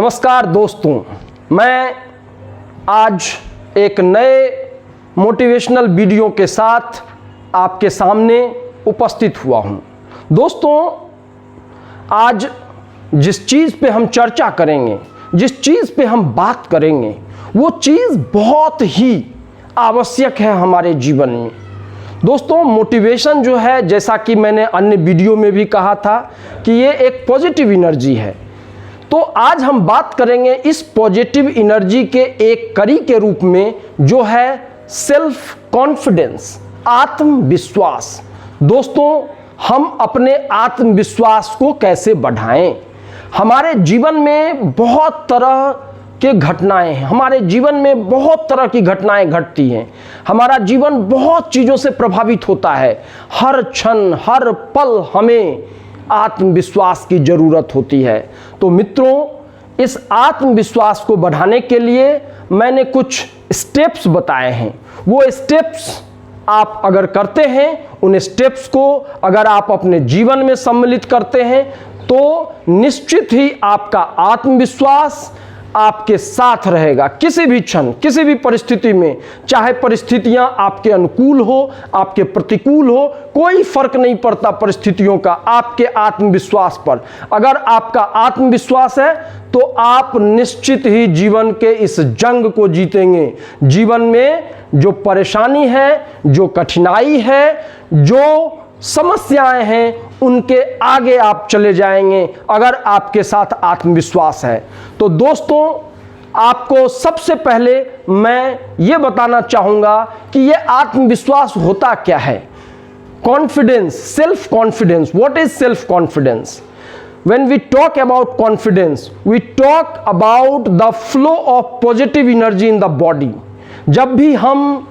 नमस्कार दोस्तों, मैं आज एक नए मोटिवेशनल वीडियो के साथ आपके सामने उपस्थित हुआ हूं। दोस्तों, आज जिस चीज़ पे हम चर्चा करेंगे, जिस चीज़ पे हम बात करेंगे, वो चीज़ बहुत ही आवश्यक है हमारे जीवन में। दोस्तों, मोटिवेशन जो है, जैसा कि मैंने अन्य वीडियो में भी कहा था कि ये एक पॉजिटिव एनर्जी है। तो आज हम बात करेंगे इस पॉजिटिव एनर्जी के एक कड़ी के रूप में, जो है सेल्फ कॉन्फिडेंस, आत्मविश्वास। दोस्तों, हम अपने आत्मविश्वास को कैसे बढ़ाएं? हमारे जीवन में बहुत तरह के घटनाएं हैं, हमारे जीवन में बहुत तरह की घटनाएं घटती हैं। हमारा जीवन बहुत चीज़ों से प्रभावित होता है। हर क्षण, हर पल हमें आत्मविश्वास की ज़रूरत होती है। तो मित्रों, इस आत्मविश्वास को बढ़ाने के लिए मैंने कुछ स्टेप्स बताए हैं। वो स्टेप्स आप अगर करते हैं, उन स्टेप्स को अगर आप अपने जीवन में सम्मिलित करते हैं, तो निश्चित ही आपका आत्मविश्वास आपके साथ रहेगा किसी भी क्षण, किसी भी परिस्थिति में। चाहे परिस्थितियां आपके अनुकूल हो, आपके प्रतिकूल हो, कोई फर्क नहीं पड़ता परिस्थितियों का आपके आत्मविश्वास पर। अगर आपका आत्मविश्वास है तो आप निश्चित ही जीवन के इस जंग को जीतेंगे। जीवन में जो परेशानी है, जो कठिनाई है, जो समस्याएं हैं, उनके आगे आप चले जाएंगे अगर आपके साथ आत्मविश्वास है। तो दोस्तों, आपको सबसे पहले मैं ये बताना चाहूँगा कि ये आत्मविश्वास होता क्या है। Confidence, self confidence. What is self confidence? When we talk about confidence, we talk about the flow of positive energy in the body. जब भी हम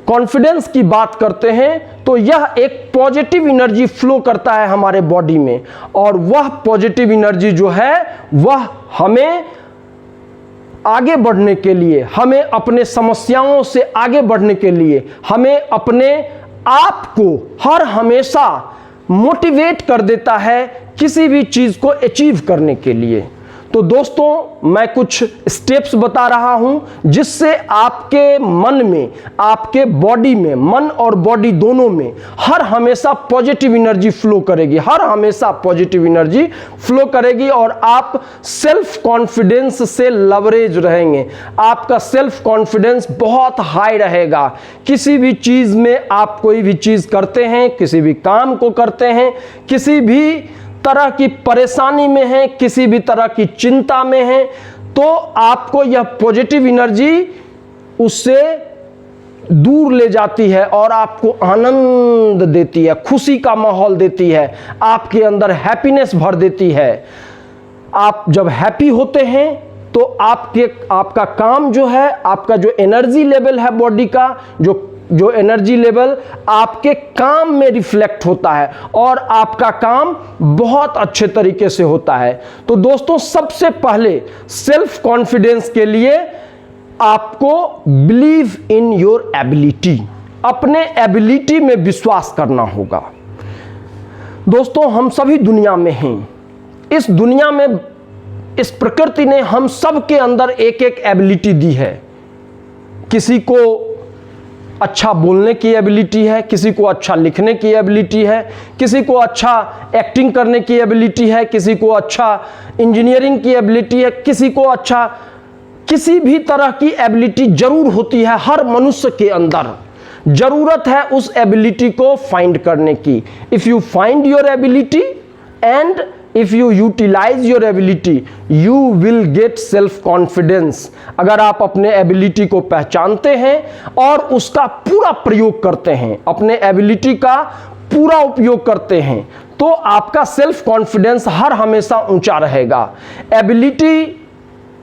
कॉन्फिडेंस की बात करते हैं तो यह एक पॉजिटिव एनर्जी फ्लो करता है हमारे बॉडी में, और वह पॉजिटिव एनर्जी जो है वह हमें आगे बढ़ने के लिए, हमें अपने समस्याओं से आगे बढ़ने के लिए, हमें अपने आप को हर हमेशा मोटिवेट कर देता है किसी भी चीज़ को अचीव करने के लिए। तो दोस्तों, मैं कुछ स्टेप्स बता रहा हूं जिससे आपके मन में, आपके बॉडी में, मन और बॉडी दोनों में हर हमेशा पॉजिटिव एनर्जी फ्लो करेगी, हर हमेशा पॉजिटिव एनर्जी फ्लो करेगी, और आप सेल्फ कॉन्फिडेंस से लवरेज रहेंगे। आपका सेल्फ कॉन्फिडेंस बहुत हाई रहेगा। किसी भी चीज़ में आप कोई भी चीज़ करते हैं, किसी भी काम को करते हैं, किसी भी तरह की परेशानी में है, किसी भी तरह की चिंता में है, तो आपको यह पॉजिटिव एनर्जी उससे दूर ले जाती है और आपको आनंद देती है, खुशी का माहौल देती है, आपके अंदर हैप्पीनेस भर देती है। आप जब हैप्पी होते हैं तो आपका काम जो है, आपका जो एनर्जी लेवल है बॉडी का, जो एनर्जी लेवल आपके काम में रिफ्लेक्ट होता है और आपका काम बहुत अच्छे तरीके से होता है। तो दोस्तों, सबसे पहले सेल्फ कॉन्फिडेंस के लिए आपको बिलीव इन योर एबिलिटी, अपने एबिलिटी में विश्वास करना होगा। दोस्तों, हम सभी दुनिया में हैं। इस दुनिया में, इस प्रकृति ने हम सब के अंदर एक एक एबिलिटी दी है। किसी को अच्छा बोलने की एबिलिटी है, किसी को अच्छा लिखने की एबिलिटी है, किसी को अच्छा एक्टिंग करने की एबिलिटी है, किसी को अच्छा इंजीनियरिंग की एबिलिटी है, किसी को अच्छा, किसी भी तरह की एबिलिटी जरूर होती है हर मनुष्य के अंदर। जरूरत है उस एबिलिटी को फाइंड करने की। If you find your ability and if you utilize your ability, you will get self confidence। अगर आप अपने एबिलिटी को पहचानते हैं और उसका पूरा प्रयोग करते हैं, अपने एबिलिटी का पूरा उपयोग करते हैं, तो आपका सेल्फ कॉन्फिडेंस हर हमेशा ऊंचा रहेगा। एबिलिटी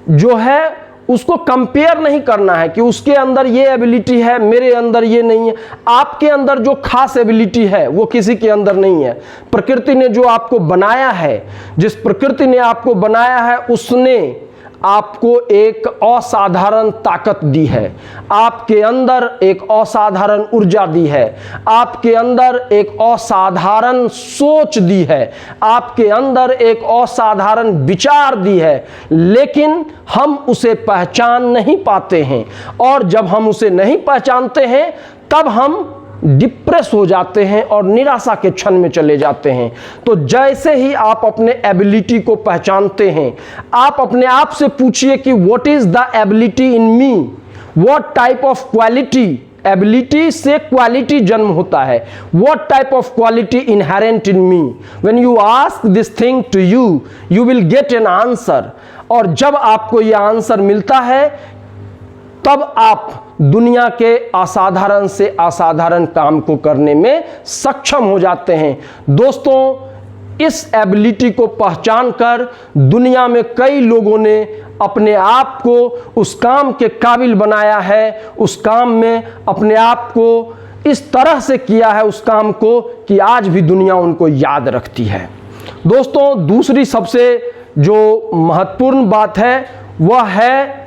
जो है उसको कंपेयर नहीं करना है कि उसके अंदर ये एबिलिटी है, मेरे अंदर ये नहीं है। आपके अंदर जो खास एबिलिटी है वो किसी के अंदर नहीं है। प्रकृति ने जो आपको बनाया है, जिस प्रकृति ने आपको बनाया है, उसने आपको एक असाधारण ताकत दी है, आपके अंदर एक असाधारण ऊर्जा दी है, आपके अंदर एक असाधारण सोच दी है, आपके अंदर एक असाधारण विचार दी है, लेकिन हम उसे पहचान नहीं पाते हैं। और जब हम उसे नहीं पहचानते हैं तब हम डिप्रेस हो जाते हैं और निराशा के क्षण में चले जाते हैं। तो जैसे ही आप अपने एबिलिटी को पहचानते हैं, आप अपने आप से पूछिए कि what is the ability in me, what type of quality, ability से क्वालिटी जन्म होता है, what type of quality inherent in me. When you ask this thing to you, you will get an answer. और जब आपको यह answer मिलता है तब आप दुनिया के असाधारण से असाधारण काम को करने में सक्षम हो जाते हैं। दोस्तों, इस एबिलिटी को पहचान कर दुनिया में कई लोगों ने अपने आप को उस काम के काबिल बनाया है, उस काम में अपने आप को इस तरह से किया है उस काम को कि आज भी दुनिया उनको याद रखती है। दोस्तों, दूसरी सबसे जो महत्वपूर्ण बात है वह है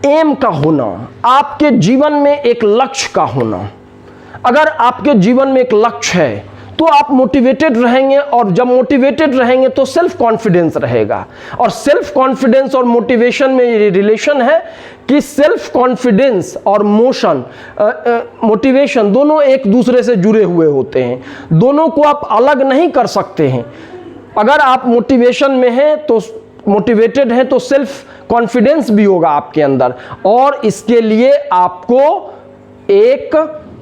एम का होना, आपके जीवन में एक लक्ष्य का होना। अगर आपके जीवन में एक लक्ष्य है तो आप मोटिवेटेड रहेंगे, और जब मोटिवेटेड रहेंगे तो सेल्फ कॉन्फिडेंस रहेगा। और सेल्फ कॉन्फिडेंस और मोटिवेशन में ये रिलेशन है कि सेल्फ कॉन्फिडेंस और मोटिवेशन दोनों एक दूसरे से जुड़े हुए होते हैं, दोनों को आप अलग नहीं कर सकते हैं। अगर आप मोटिवेशन में हैं तो मोटिवेटेड हैं तो सेल्फ कॉन्फिडेंस भी होगा आपके अंदर, और इसके लिए आपको एक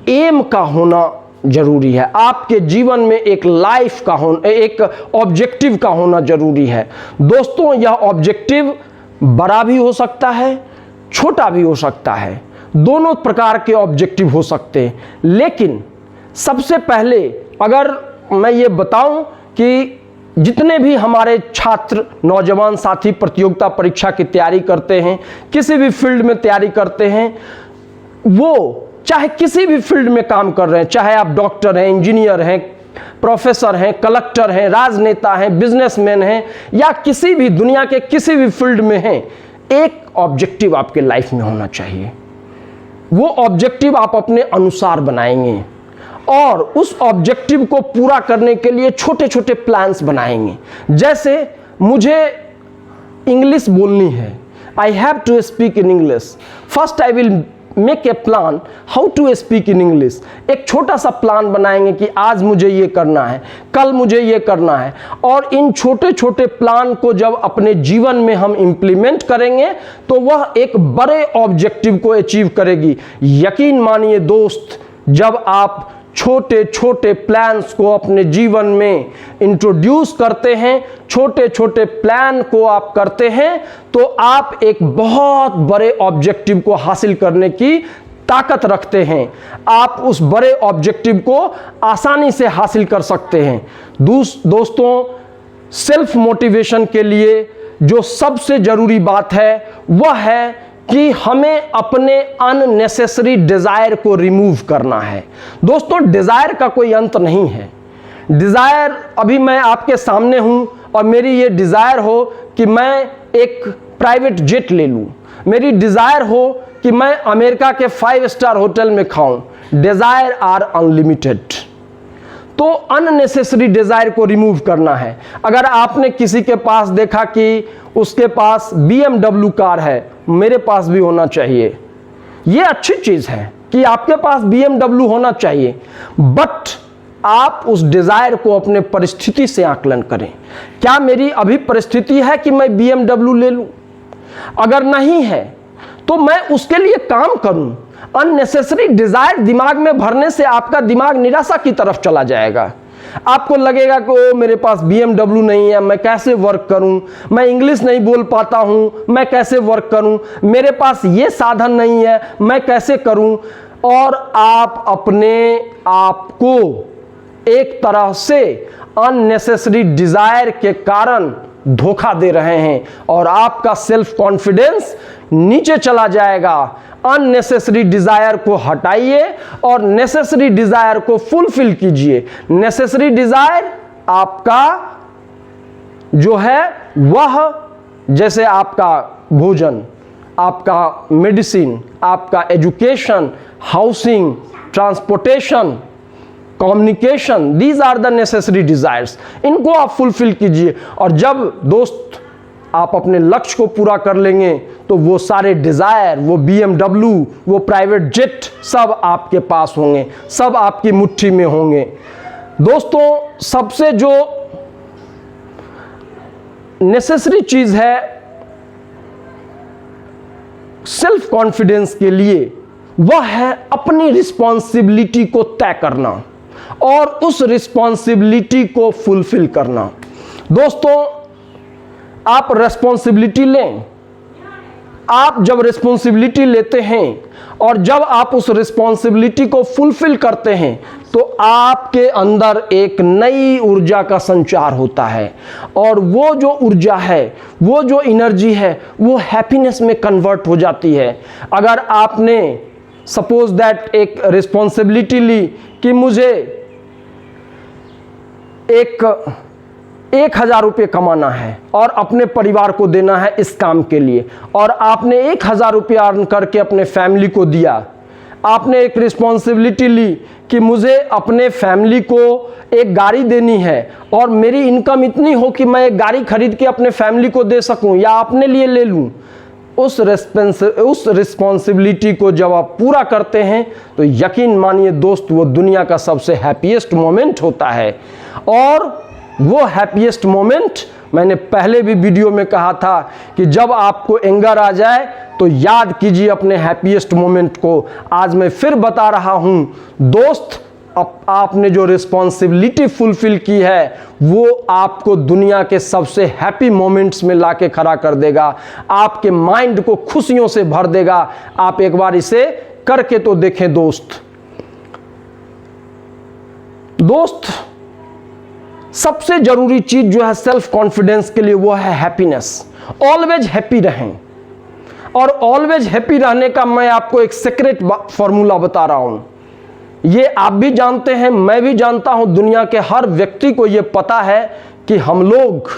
एम का होना जरूरी है। आपके जीवन में एक लाइफ का होना, एक ऑब्जेक्टिव का होना जरूरी है। दोस्तों, यह ऑब्जेक्टिव बड़ा भी हो सकता है, छोटा भी हो सकता है, दोनों प्रकार के ऑब्जेक्टिव हो सकते हैं। लेकिन सबसे पहले अगर मैं ये बताऊं कि जितने भी हमारे छात्र, नौजवान साथी प्रतियोगिता परीक्षा की तैयारी करते हैं, किसी भी फील्ड में तैयारी करते हैं, वो चाहे किसी भी फील्ड में काम कर रहे हैं, चाहे आप डॉक्टर हैं, इंजीनियर हैं, प्रोफेसर हैं, कलेक्टर हैं, राजनेता हैं, बिजनेसमैन हैं, या किसी भी दुनिया के किसी भी फील्ड में हैं, एक ऑब्जेक्टिव आपके लाइफ में होना चाहिए। वो ऑब्जेक्टिव आप अपने अनुसार बनाएंगे और उस ऑब्जेक्टिव को पूरा करने के लिए छोटे छोटे प्लान्स बनाएंगे। जैसे मुझे इंग्लिश बोलनी है, I have to speak in English, first I will make a plan how to speak in English. एक छोटा सा प्लान बनाएंगे कि आज मुझे ये करना है, कल मुझे ये करना है, और इन छोटे छोटे प्लान को जब अपने जीवन में हम इम्प्लीमेंट करेंगे तो वह एक बड़े ऑब्जेक्टिव को अचीव करेगी। यकीन मानिए दोस्त, जब आप छोटे छोटे प्लान्स को अपने जीवन में इंट्रोड्यूस करते हैं, छोटे छोटे प्लान को आप करते हैं, तो आप एक बहुत बड़े ऑब्जेक्टिव को हासिल करने की ताकत रखते हैं। आप उस बड़े ऑब्जेक्टिव को आसानी से हासिल कर सकते हैं। दोस्तों, सेल्फ मोटिवेशन के लिए जो सबसे जरूरी बात है वह है कि हमें अपने अननेसेसरी डिजायर को रिमूव करना है। दोस्तों, डिजायर का कोई अंत नहीं है। डिजायर, अभी मैं आपके सामने हूं और मेरी ये डिजायर हो कि मैं एक प्राइवेट जेट ले लूं, मेरी डिजायर हो कि मैं अमेरिका के 5 स्टार होटल में खाऊं, डिजायर आर अनलिमिटेड। तो अननेसेसरी डिजायर को रिमूव करना है। अगर आपने किसी के पास देखा कि उसके पास BMW कार है, मेरे पास भी होना चाहिए, ये अच्छी चीज है कि आपके पास BMW होना चाहिए, बट आप उस डिजायर को अपने परिस्थिति से आकलन करें। क्या मेरी अभी परिस्थिति है कि मैं BMW ले लूं? अगर नहीं है तो मैं उसके लिए काम करूं। अननेसेसरी डिजायर दिमाग में भरने से आपका दिमाग निराशा की तरफ चला जाएगा। आपको लगेगा कि ओ मेरे पास BMW नहीं है, मैं कैसे वर्क करूं, मैं इंग्लिश नहीं बोल पाता हूं, मैं कैसे वर्क करूं, मेरे पास ये साधन नहीं है, मैं कैसे करूं। और आप अपने आप को एक तरह से अननेसेसरी डिजायर के कारण धोखा दे रहे हैं और आपका सेल्फ कॉन्फिडेंस नीचे चला जाएगा। अननेसेसरी डिजायर को हटाइए और नेसेसरी डिजायर को फुलफिल कीजिए। नेसेसरी डिजायर आपका जो है वह, जैसे आपका भोजन, आपका मेडिसिन, आपका education, housing, transportation, communication, these are the necessary desires, इनको आप फुलफिल कीजिए। और जब दोस्त आप अपने लक्ष्य को पूरा कर लेंगे तो वो सारे डिजायर, वो BMW, वो प्राइवेट जेट सब आपके पास होंगे, सब आपकी मुट्ठी में होंगे। दोस्तों, सबसे जो नेसेसरी चीज है सेल्फ कॉन्फिडेंस के लिए, वह है अपनी रिस्पॉन्सिबिलिटी को तय करना और उस रिस्पॉन्सिबिलिटी को फुलफिल करना। दोस्तों, आप रिस्पॉन्सिबिलिटी लें। आप जब रिस्पॉन्सिबिलिटी लेते हैं और जब आप उस रिस्पॉन्सिबिलिटी को फुलफिल करते हैं तो आपके अंदर एक नई ऊर्जा का संचार होता है, और वो जो ऊर्जा है, वो जो एनर्जी है, वो हैप्पीनेस में कन्वर्ट हो जाती है। अगर आपने सपोज दैट एक रिस्पॉन्सिबिलिटी ली कि मुझे 1,000 रुपये कमाना है और अपने परिवार को देना है इस काम के लिए, और आपने 1,000 रुपये अर्न करके अपने फैमिली को दिया। आपने एक रिस्पॉन्सिबिलिटी ली कि मुझे अपने फैमिली को एक गाड़ी देनी है और मेरी इनकम इतनी हो कि मैं एक गाड़ी खरीद के अपने फैमिली को दे सकूं या अपने लिए ले लूं। उस रिस्पॉन्सिबिलिटी को जब आप पूरा करते हैं तो यकीन मानिए दोस्त, वो दुनिया का सबसे हैप्पीएस्ट मोमेंट होता है। और वो हैप्पीएस्ट मोमेंट, मैंने पहले भी वीडियो में कहा था कि जब आपको एंगर आ जाए तो याद कीजिए अपने हैप्पीएस्ट मोमेंट को। आज मैं फिर बता रहा हूं दोस्त, आपने जो रिस्पॉन्सिबिलिटी फुलफिल की है वो आपको दुनिया के सबसे हैप्पी मोमेंट्स में लाके खड़ा कर देगा, आपके माइंड को खुशियों से भर देगा। आप एक बार इसे करके तो देखें दोस्त। सबसे जरूरी चीज जो है सेल्फ कॉन्फिडेंस के लिए वो है हैप्पीनेस। ऑलवेज हैप्पी रहें, और ऑलवेज हैप्पी रहने का मैं आपको एक सीक्रेट फॉर्मूला बता रहा हूं। ये आप भी जानते हैं, मैं भी जानता हूं, दुनिया के हर व्यक्ति को ये पता है कि हम लोग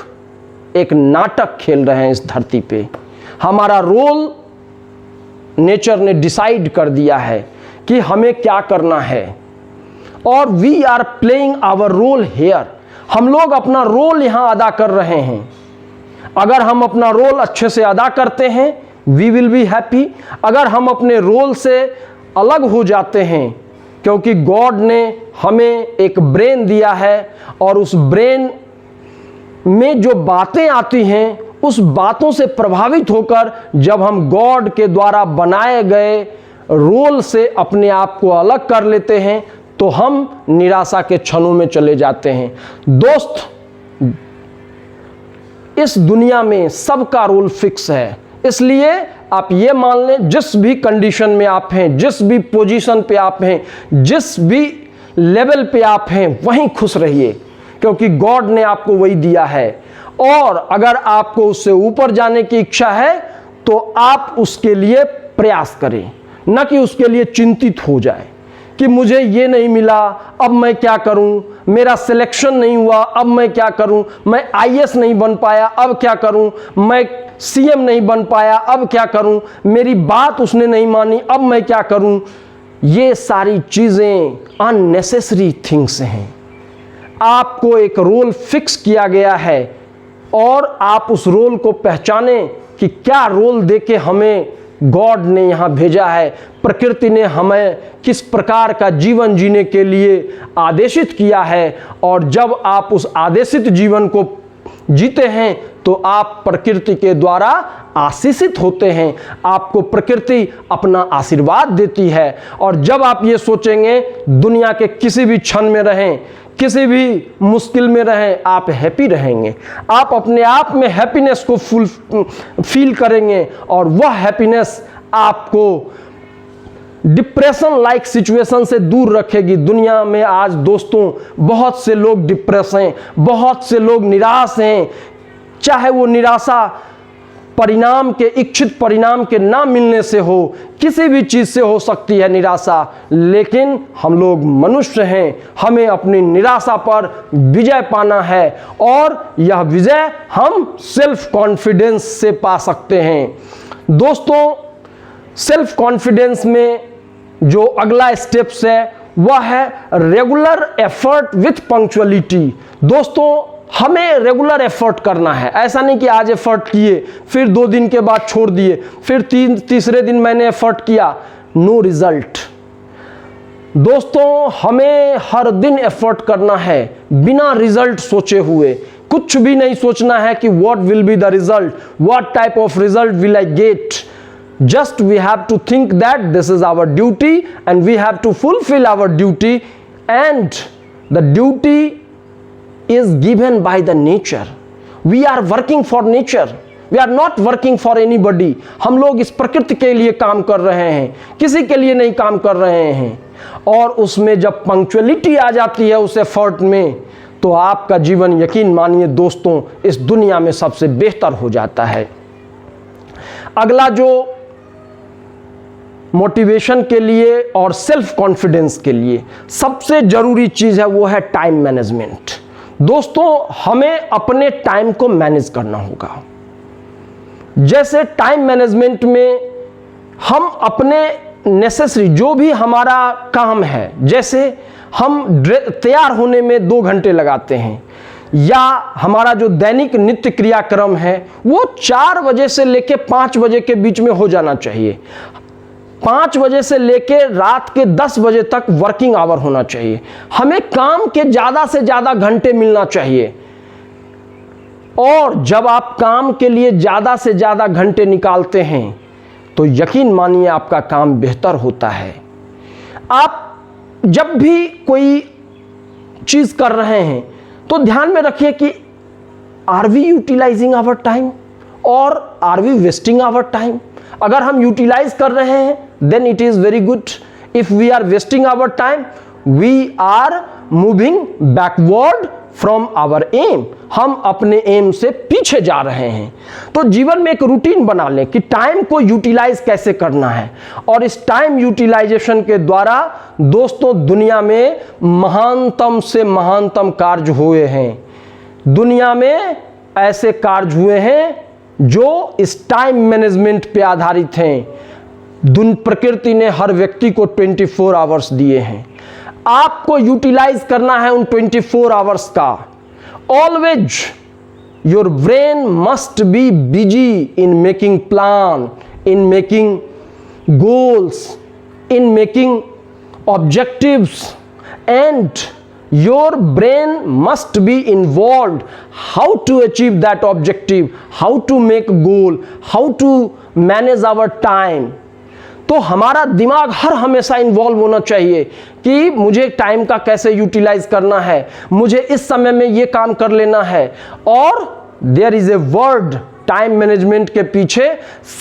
एक नाटक खेल रहे हैं इस धरती पे। हमारा रोल नेचर ने डिसाइड कर दिया है कि हमें क्या करना है, और we are playing our role here. हम लोग अपना रोल यहां अदा कर रहे हैं। अगर हम अपना रोल अच्छे से अदा करते हैं वी विल बी हैप्पी। अगर हम अपने रोल से अलग हो जाते हैं, क्योंकि गॉड ने हमें एक ब्रेन दिया है और उस ब्रेन में जो बातें आती हैं उस बातों से प्रभावित होकर जब हम गॉड के द्वारा बनाए गए रोल से अपने आप को अलग कर लेते हैं तो हम निराशा के क्षणों में चले जाते हैं। दोस्त, इस दुनिया में सबका रोल फिक्स है, इसलिए आप ये मान लें जिस भी कंडीशन में आप हैं, जिस भी पोजीशन पे आप हैं, जिस भी लेवल पे आप हैं, वहीं खुश रहिए, क्योंकि गॉड ने आपको वही दिया है। और अगर आपको उससे ऊपर जाने की इच्छा है तो आप उसके लिए प्रयास करें, न कि उसके लिए चिंतित हो जाए कि मुझे ये नहीं मिला, अब मैं क्या करूं, मेरा सिलेक्शन नहीं हुआ, अब मैं क्या करूं, मैं IAS नहीं बन पाया, अब क्या करूं, मैं CM नहीं बन पाया, अब क्या करूं, मेरी बात उसने नहीं मानी, अब मैं क्या करूं। ये सारी चीजें अननेसेसरी थिंग्स हैं। आपको एक रोल फिक्स किया गया है और आप उस रोल को पहचानें कि क्या रोल देके हमें गॉड ने यहाँ भेजा है, प्रकृति ने हमें किस प्रकार का जीवन जीने के लिए आदेशित किया है। और जब आप उस आदेशित जीवन को जीते हैं तो आप प्रकृति के द्वारा आशीषित होते हैं, आपको प्रकृति अपना आशीर्वाद देती है। और जब आप ये सोचेंगे दुनिया के किसी भी क्षण में रहें, किसी भी मुश्किल में रहें, आप हैप्पी रहेंगे, आप अपने आप में हैप्पीनेस को फील करेंगे और वह हैप्पीनेस आपको डिप्रेशन लाइक सिचुएशन से दूर रखेगी। दुनिया में आज दोस्तों बहुत से लोग डिप्रेस हैं, बहुत से लोग निराश हैं, चाहे वो निराशा परिणाम के, इच्छित परिणाम के ना मिलने से हो, किसी भी चीज से हो सकती है निराशा, लेकिन हम लोग मनुष्य हैं, हमें अपनी निराशा पर विजय पाना है और यह विजय हम सेल्फ कॉन्फिडेंस से पा सकते हैं। दोस्तों, सेल्फ कॉन्फिडेंस में जो अगला स्टेप्स है वह है रेगुलर एफर्ट विथ पंक्चुअलिटी। दोस्तों, हमें रेगुलर एफर्ट करना है। ऐसा नहीं कि आज एफर्ट किए फिर 2 दिन के बाद छोड़ दिए, फिर तीसरे दिन मैंने एफर्ट किया, नो रिजल्ट। दोस्तों, हमें हर दिन एफर्ट करना है बिना रिजल्ट सोचे हुए। कुछ भी नहीं सोचना है कि what will be the result, what type of result will I get. Just we have to think that this is our duty and we have to fulfill our duty, and the duty is given by the nature. We are working for nature. We are not working for anybody. हम लोग इस प्रकृति के लिए काम कर रहे हैं, किसी के लिए नहीं काम कर रहे हैं। और उसमें जब पंक्चुअलिटी आ जाती है उस एफर्ट में, तो आपका जीवन, यकीन मानिए दोस्तों, इस दुनिया में सबसे बेहतर हो जाता है। अगला जो मोटिवेशन के लिए और सेल्फ कॉन्फिडेंस के लिए सबसे जरूरी चीज है वो है टाइम मैनेजमेंट। दोस्तों, हमें अपने टाइम को मैनेज करना होगा। जैसे टाइम मैनेजमेंट में हम अपने नेसेसरी जो भी हमारा काम है, जैसे हम तैयार होने में 2 घंटे लगाते हैं, या हमारा जो दैनिक नित्य क्रियाक्रम है वो 4 बजे से लेके 5 बजे के बीच में हो जाना चाहिए। 5 बजे से लेके रात के 10 बजे तक वर्किंग आवर होना चाहिए। हमें काम के ज़्यादा से ज़्यादा घंटे मिलना चाहिए, और जब आप काम के लिए ज़्यादा से ज़्यादा घंटे निकालते हैं तो यकीन मानिए आपका काम बेहतर होता है। आप जब भी कोई चीज़ कर रहे हैं तो ध्यान में रखिए कि are we utilising our time और are we wasting our time. अगर हम यूटिलाइज कर रहे हैं then it is very good. If we are wasting our time, we are moving backward from our aim. हम अपने एम से पीछे जा रहे हैं। तो जीवन में एक रूटीन बना लें कि टाइम को यूटिलाइज कैसे करना है, और इस टाइम यूटिलाइजेशन के द्वारा दोस्तों दुनिया में महानतम से महानतम कार्य हुए हैं। दुनिया में ऐसे कार्य हुए हैं जो इस टाइम मैनेजमेंट पे आधारित हैं। प्रकृति ने हर व्यक्ति को 24 आवर्स दिए हैं, आपको यूटिलाइज करना है उन 24 आवर्स का। Always your brain must be busy in making plan, in making goals, in making objectives, and your brain must be involved how to achieve that objective, how to make goal, how to manage our time. तो हमारा दिमाग हर हमेशा involve होना चाहिए कि मुझे time का कैसे यूटिलाइज करना है, मुझे इस समय में ये काम कर लेना है। और there is a word, time management के पीछे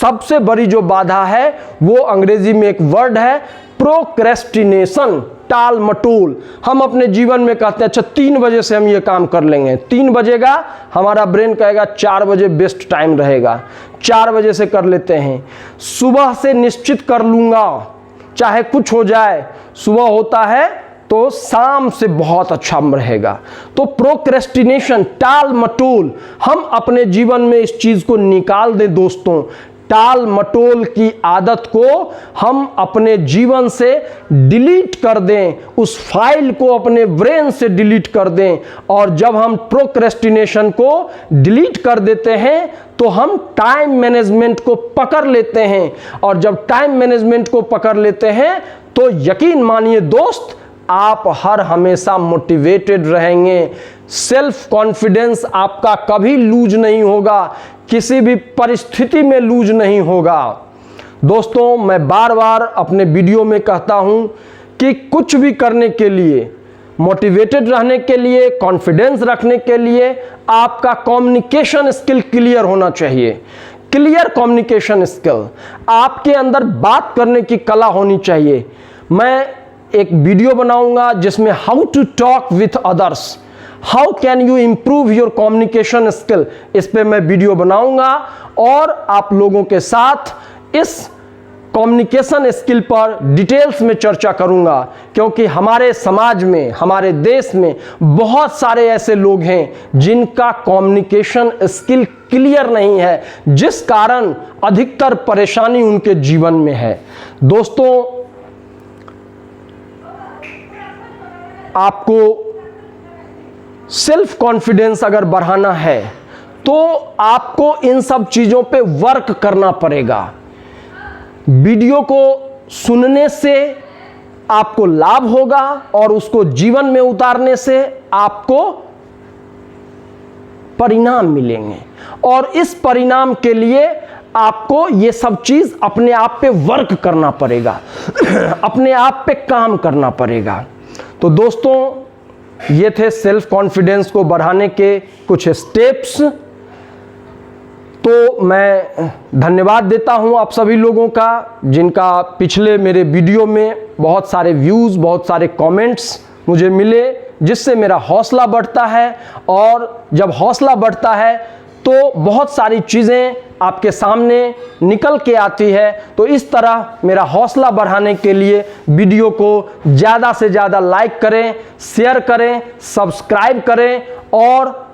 सबसे बड़ी जो बाधा है वो अंग्रेजी में एक वर्ड है प्रोक्रेस्टिनेशन, टाल मटोल। हम अपने जीवन में कहते हैं अच्छा 3 बजे से हम ये काम कर लेंगे, 3 बजेगा, हमारा ब्रेन कहेगा 4 बजे बेस्ट टाइम रहेगा, 4 बजे से कर लेते हैं। सुबह से निश्चित कर लूंगा, चाहे कुछ हो जाए, सुबह होता है तो शाम से बहुत अच्छा रहेगा। तो प्रोक्रेस्टिनेशन, टाल मटोल, हम अपने जीवन में इस चीज को निकाल दें दोस्तों। टाल मटोल की आदत को हम अपने जीवन से डिलीट कर दें, उस फाइल को अपने ब्रेन से डिलीट कर दें। और जब हम प्रोक्रेस्टिनेशन को डिलीट कर देते हैं तो हम टाइम मैनेजमेंट को पकड़ लेते हैं, और जब टाइम मैनेजमेंट को पकड़ लेते हैं तो यकीन मानिए दोस्त, आप हर हमेशा मोटिवेटेड रहेंगे। सेल्फ कॉन्फिडेंस आपका कभी लूज नहीं होगा, किसी भी परिस्थिति में लूज नहीं होगा। दोस्तों, मैं बार बार अपने वीडियो में कहता हूं कि कुछ भी करने के लिए, मोटिवेटेड रहने के लिए, कॉन्फिडेंस रखने के लिए आपका कम्युनिकेशन स्किल क्लियर होना चाहिए। क्लियर कम्युनिकेशन स्किल, आपके अंदर बात करने की कला होनी चाहिए। मैं एक वीडियो बनाऊंगा जिसमें how to talk with others, how can you improve your communication skill, इस पे मैं वीडियो बनाऊंगा और आप लोगों के साथ इस कम्युनिकेशन स्किल पर डिटेल्स में चर्चा करूंगा, क्योंकि हमारे समाज में, हमारे देश में बहुत सारे ऐसे लोग हैं जिनका कम्युनिकेशन स्किल क्लियर नहीं है, जिस कारण अधिकतर परेशानी उनके जीवन में है। दोस्तों, आपको सेल्फ कॉन्फिडेंस अगर बढ़ाना है तो आपको इन सब चीजों पे वर्क करना पड़ेगा। वीडियो को सुनने से आपको लाभ होगा और उसको जीवन में उतारने से आपको परिणाम मिलेंगे, और इस परिणाम के लिए आपको ये सब चीज अपने आप पे वर्क करना पड़ेगा अपने आप पे काम करना पड़ेगा। तो दोस्तों, ये थे सेल्फ कॉन्फिडेंस को बढ़ाने के कुछ स्टेप्स। तो मैं धन्यवाद देता हूं आप सभी लोगों का, जिनका पिछले मेरे वीडियो में बहुत सारे व्यूज़, बहुत सारे कमेंट्स मुझे मिले, जिससे मेरा हौसला बढ़ता है। और जब हौसला बढ़ता है तो बहुत सारी चीज़ें आपके सामने निकल के आती है। तो इस तरह मेरा हौसला बढ़ाने के लिए वीडियो को ज़्यादा से ज़्यादा लाइक करें, शेयर करें, सब्सक्राइब करें, और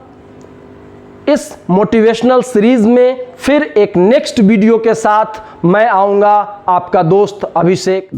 इस मोटिवेशनल सीरीज में फिर एक नेक्स्ट वीडियो के साथ मैं आऊँगा, आपका दोस्त अभिषेक।